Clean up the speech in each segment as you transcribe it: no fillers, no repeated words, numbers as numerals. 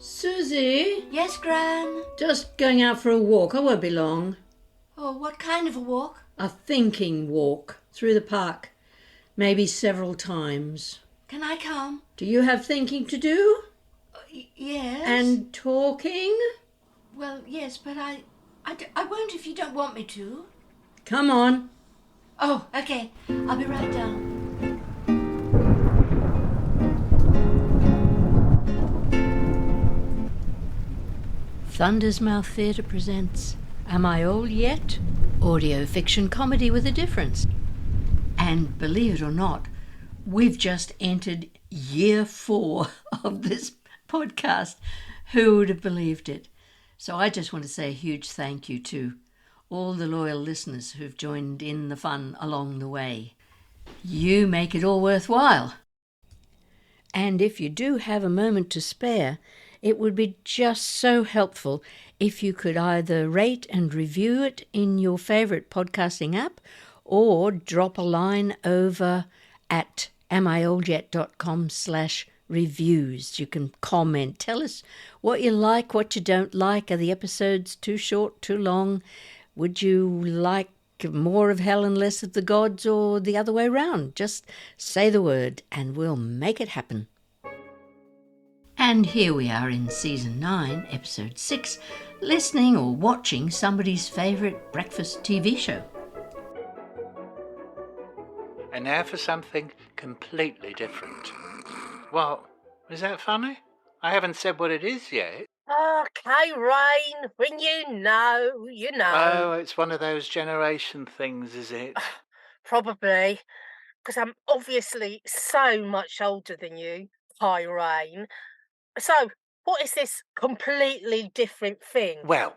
Susie? Yes, Gran? Just going out for a walk. I won't be long. Oh, what kind of a walk? A thinking walk through the park. Maybe several times. Can I come? Do you have thinking to do? Yes. And talking? Well, yes, but I won't if you don't want me to. Come on. Oh, okay. I'll be right down. Thunder's Mouth Theatre presents Am I Old Yet? Audio fiction comedy with a difference. And believe it or not, we've just entered year 4 of this podcast. Who would have believed it? So I just want to say a huge thank you to all the loyal listeners who've joined in the fun along the way. You make it all worthwhile. And if you do have a moment to spare, it would be just so helpful if you could either rate and review it in your favourite podcasting app or drop a line over at amioldjet.com/reviews. You can comment. Tell us what you like, what you don't like. Are the episodes too short, too long? Would you like more of Helen, less of the gods, or the other way round? Just say the word and we'll make it happen. And here we are in Season 9, Episode 6, listening or watching somebody's favourite breakfast TV show. And now for something completely different. What? Was that funny? I haven't said what it is yet. Oh, Kyrane, when you know, you know. Oh, it's one of those generation things, is it? Probably, because I'm obviously so much older than you, Kyrane. So, what is this completely different thing? Well,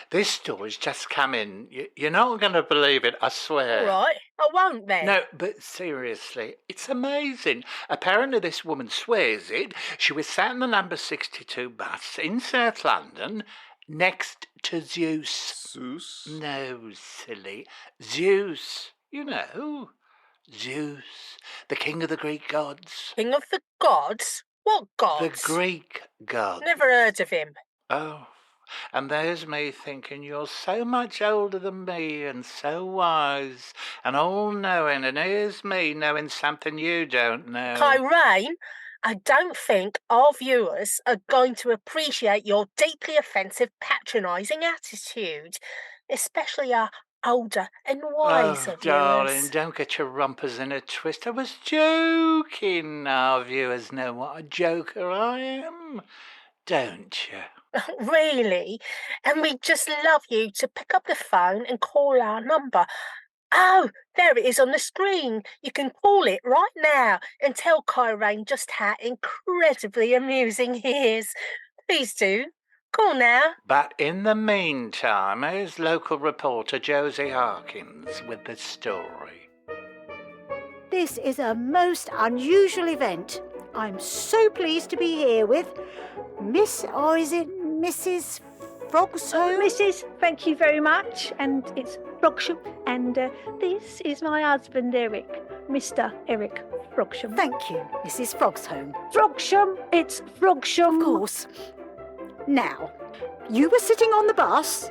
this story's just come in. You're not going to believe it, I swear. All right, I won't then. No, but seriously, it's amazing. Apparently this woman swears it. She was sat in the number 62 bus in South London next to Zeus. Zeus? No, silly. Zeus. You know. Zeus, the king of the Greek gods. King of the gods? What gods? The Greek gods. Never heard of him. Oh, and there's me thinking you're so much older than me and so wise and all-knowing, and here's me knowing something you don't know. Kyrane, I don't think our viewers are going to appreciate your deeply offensive, patronising attitude, especially our older and wiser viewers. Darling, don't get your rumpers in a twist. I was joking. Our viewers know what a joker I am, don't you? Really? And we'd just love you to pick up the phone and call our number. Oh, there it is on the screen. You can call it right now and tell Kyrane just how incredibly amusing he is. Please do. Call now. But in the meantime, here's local reporter Josie Harkins with the story. This is a most unusual event. I'm so pleased to be here with Miss, or is it Mrs. Frogshome? Mrs., thank you very much. And it's Frogshome. And this is my husband, Eric. Mr. Eric Frogshome. Thank you, Mrs. Frogshome. Frogshome, it's Frogshome. Of course. Now, you were sitting on the bus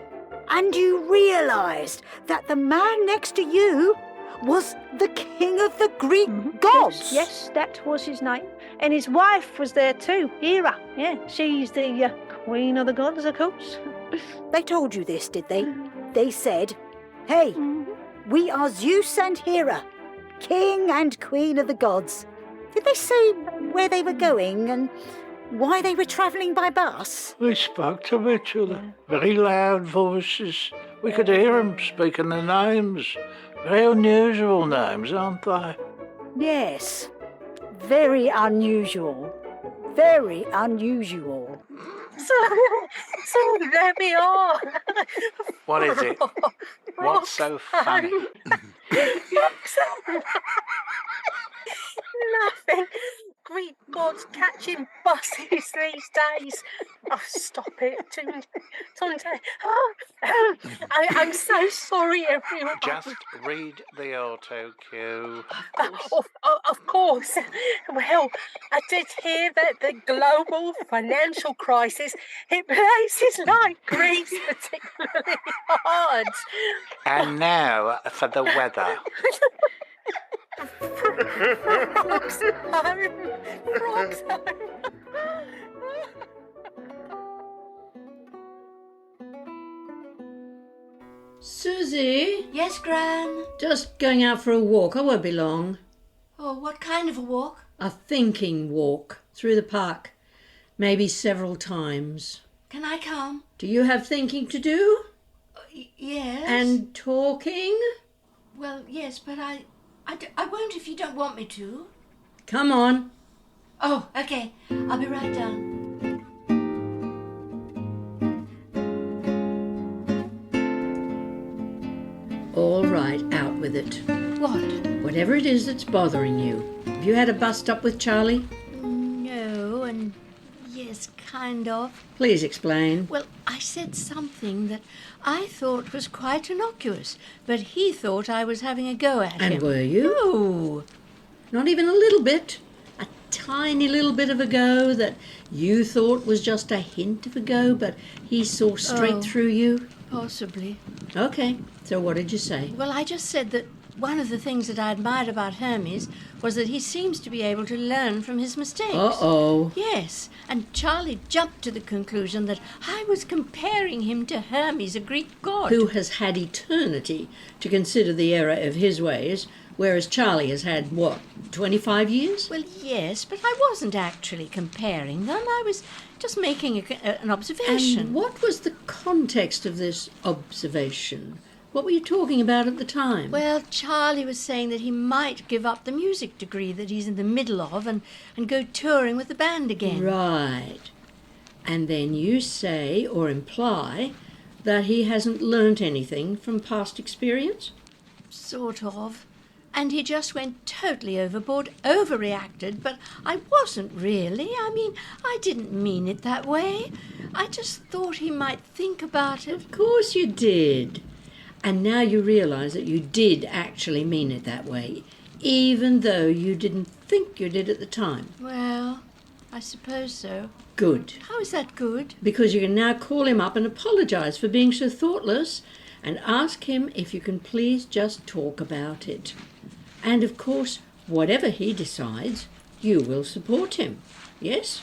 and you realised that the man next to you was the king of the Greek gods. Yes, that was his name. And his wife was there too, Hera. Yeah, she's the queen of the gods, of course. They told you this, did they? They said, hey, we are Zeus and Hera, king and queen of the gods. Did they say where they were going and why they were travelling by bus? We spoke to each other. Very loud voices. We could hear them speaking their names. Very unusual names, aren't they? Yes, very unusual. Very unusual. So there we are. What is it? What's so funny? Nothing. Greek gods catching buses these days. Oh, stop it, Tunde. Oh, I'm so sorry, everyone. Just read the auto cue. Of course. course. Well, I did hear that the global financial crisis hit places like Greece particularly hard. And now for the weather. Frogs home. Frogs home. Susie, Yes, Gran? just going out for a walk. I won't be long. Oh, what kind of a walk? A thinking walk through the park, maybe several times. Can I come? Do you have thinking to do? Yes. And talking? Well, yes, but I won't if you don't want me to. Come on. Oh, okay. I'll be right down. All right, out with it. What? Whatever it is that's bothering you. Have you had a bust-up with Charlie? No, and yes, kind of. Please explain. Well, I said something that I thought was quite innocuous, but he thought I was having a go at him. And were you? No. Not even a little bit. A tiny little bit of a go that you thought was just a hint of a go, but he saw straight through you? Possibly. Okay, so what did you say? Well, I just said that one of the things that I admired about Hermes was that he seems to be able to learn from his mistakes. Uh-oh. Yes, and Charlie jumped to the conclusion that I was comparing him to Hermes, a Greek god. Who has had eternity to consider the error of his ways, whereas Charlie has had, 25 years? Well, yes, but I wasn't actually comparing them. I was just making an observation. And what was the context of this observation? What were you talking about at the time? Well, Charlie was saying that he might give up the music degree that he's in the middle of and go touring with the band again. Right. And then you say or imply that he hasn't learnt anything from past experience? Sort of. And he just went totally overboard, overreacted, but I wasn't really. I mean, I didn't mean it that way. I just thought he might think about it. Of course you did. And now you realise that you did actually mean it that way, even though you didn't think you did at the time. Well, I suppose so. Good. How is that good? Because you can now call him up and apologise for being so thoughtless and ask him if you can please just talk about it. And of course, whatever he decides, you will support him. Yes?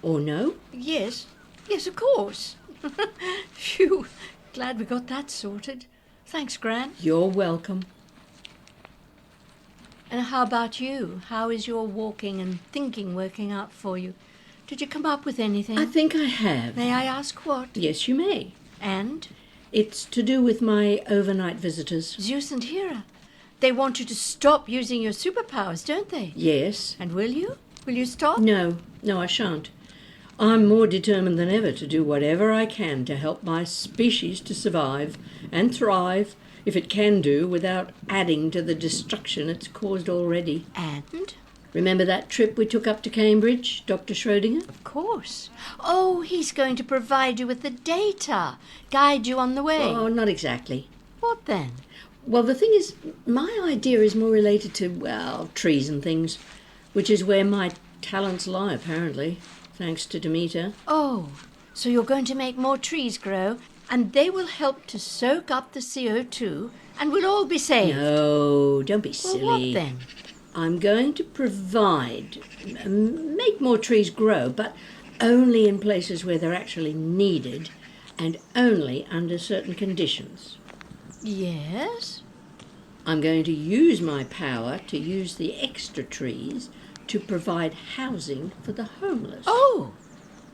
Or no? Yes. Yes, of course. Phew. Glad we got that sorted. Thanks, Gran. You're welcome. And how about you? How is your walking and thinking working out for you? Did you come up with anything? I think I have. May I ask what? Yes, you may. And? It's to do with my overnight visitors. Zeus and Hera. They want you to stop using your superpowers, don't they? Yes. And will you? Will you stop? No, I shan't. I'm more determined than ever to do whatever I can to help my species to survive and thrive, if it can do, without adding to the destruction it's caused already. And? Remember that trip we took up to Cambridge, Dr. Schrödinger? Of course. Oh, he's going to provide you with the data, guide you on the way. Oh, not exactly. What then? Well, the thing is, my idea is more related to, trees and things, which is where my talents lie, apparently. Thanks to Demeter. Oh, so you're going to make more trees grow, and they will help to soak up the CO2, and we'll all be saved. No, don't be Well, silly. what then? I'm going to make more trees grow, but only in places where they're actually needed, and only under certain conditions. Yes? I'm going to use my power to use the extra trees to provide housing for the homeless. Oh,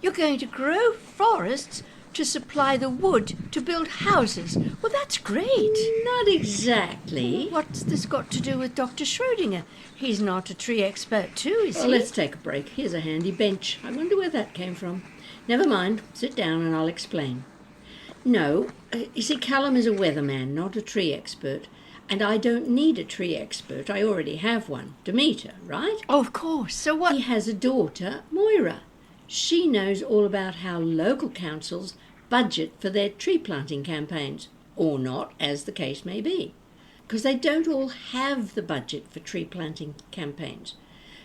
you're going to grow forests to supply the wood to build houses. Well, that's great. Not exactly. What's this got to do with Dr. Schrödinger? He's not a tree expert too, is Well, he? let's take a break. Here's a handy bench. I wonder where that came from. Never mind. Sit down and I'll explain. No, you see, Callum is a weatherman, not a tree expert. And I don't need a tree expert. I already have one. Demeter, right? Oh, of course. So what? He has a daughter, Moira. She knows all about how local councils budget for their tree planting campaigns, or not, as the case may be. Because they don't all have the budget for tree planting campaigns.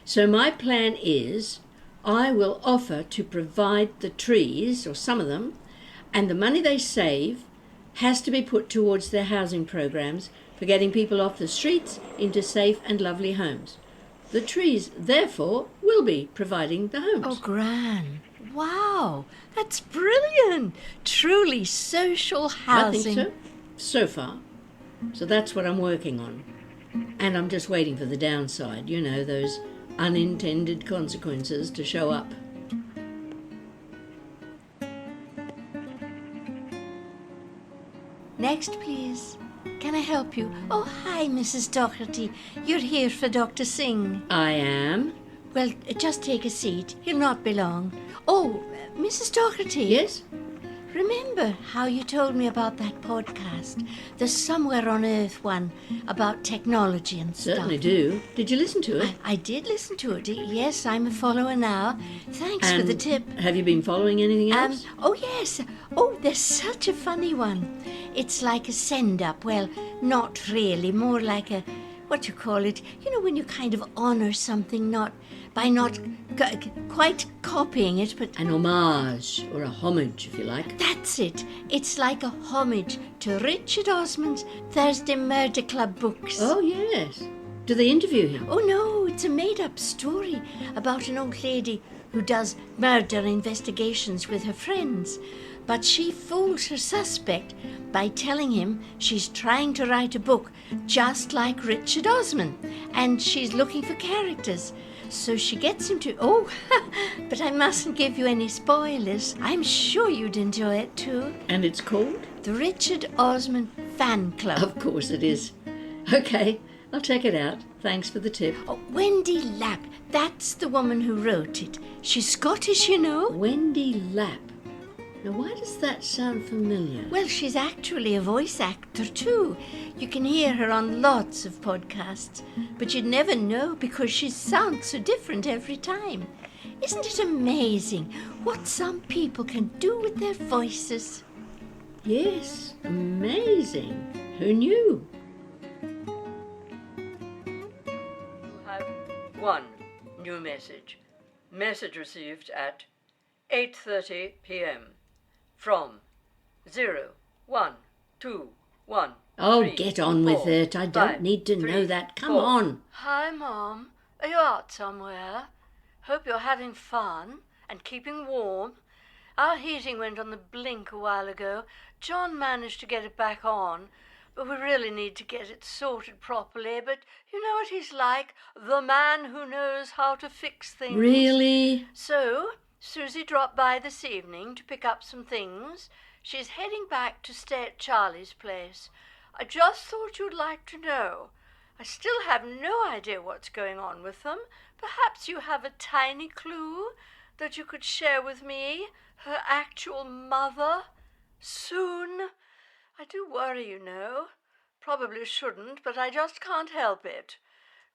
So my plan is I will offer to provide the trees, or some of them, and the money they save has to be put towards their housing programs for getting people off the streets into safe and lovely homes. The trees, therefore, will be providing the homes. Oh, Gran. Wow, that's brilliant. Truly social housing. I think so far. So that's what I'm working on. And I'm just waiting for the downside, you know, those unintended consequences to show up. Next, please. Can I help you? Oh, hi, Mrs. Doherty. You're here for Dr. Singh. I am. Well, just take a seat. He'll not be long. Oh, Mrs. Doherty. Yes? Remember how you told me about that podcast? The Somewhere on Earth one about technology and stuff. Certainly do. Did you listen to it? I did listen to it. Yes, I'm a follower now. Thanks for the tip. Have you been following anything else? Oh, yes. Oh, there's such a funny one. It's like a send-up. Well, not really. More like a, what you call it? You know, when you kind of honour something, not quite copying it, but... An homage, or a homage, if you like. That's it. It's like a homage to Richard Osman's Thursday Murder Club books. Oh, yes. Do they interview him? Oh, no, it's a made-up story about an old lady who does murder investigations with her friends. But she fools her suspect by telling him she's trying to write a book just like Richard Osman, and she's looking for characters. So she gets him to... Oh, but I mustn't give you any spoilers. I'm sure you'd enjoy it too. And it's called? The Richard Osman Fan Club. Of course it is. Okay, I'll check it out. Thanks for the tip. Oh, Wendy Lap. That's the woman who wrote it. She's Scottish, you know. Wendy Lap. Now, why does that sound familiar? Well, she's actually a voice actor too. You can hear her on lots of podcasts, but you'd never know because she sounds so different every time. Isn't it amazing what some people can do with their voices? Yes, amazing. Who knew? You have one new message. Message received at 8:30 p.m. from 0121. Oh, get on with it. I don't need to know that. Come on. Hi, Mom. Are you out somewhere? Hope you're having fun and keeping warm. Our heating went on the blink a while ago. John managed to get it back on, but we really need to get it sorted properly. But you know what he's like, the man who knows how to fix things. Really? So, Susie dropped by this evening to pick up some things. She's heading back to stay at Charlie's place. I just thought you'd like to know. I still have no idea what's going on with them. Perhaps you have a tiny clue that you could share with me, her actual mother, soon. I do worry, you know. Probably shouldn't, but I just can't help it.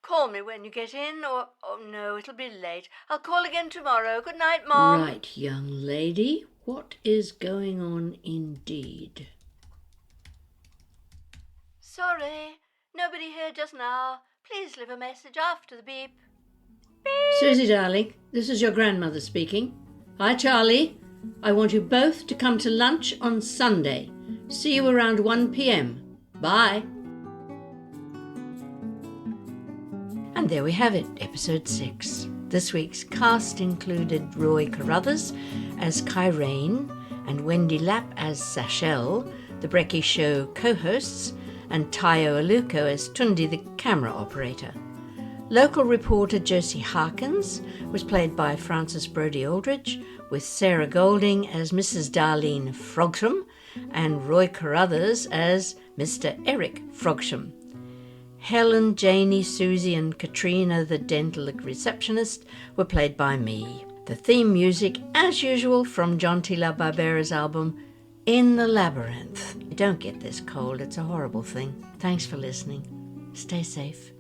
Call me when you get in, or... Oh, no, it'll be late. I'll call again tomorrow. Good night, Mom. Right, young lady. What is going on indeed? Sorry, nobody here just now. Please leave a message after the beep. Beep. Susie, darling, this is your grandmother speaking. Hi, Charlie. I want you both to come to lunch on Sunday. See you around 1 p.m. Bye. And there we have it, episode 6. This week's cast included Roy Caruthers as Kyrane and Wendy Lap as Sachelle, the Brekky Show co-hosts, and Tayo Aluko as Tunde, the camera operator. Local reporter Josie Harkins was played by Frances Brodie Aldridge, with Sarah Golding as Mrs. Darlene Frogshome and Roy Caruthers as Mr. Eric Frogshome. Helen, Janie, Susie and Catriona, the dental receptionist, were played by me. The theme music, as usual, from John T LaBarbera's album In the Labyrinth. Don't get this cold, it's a horrible thing. Thanks for listening. Stay safe.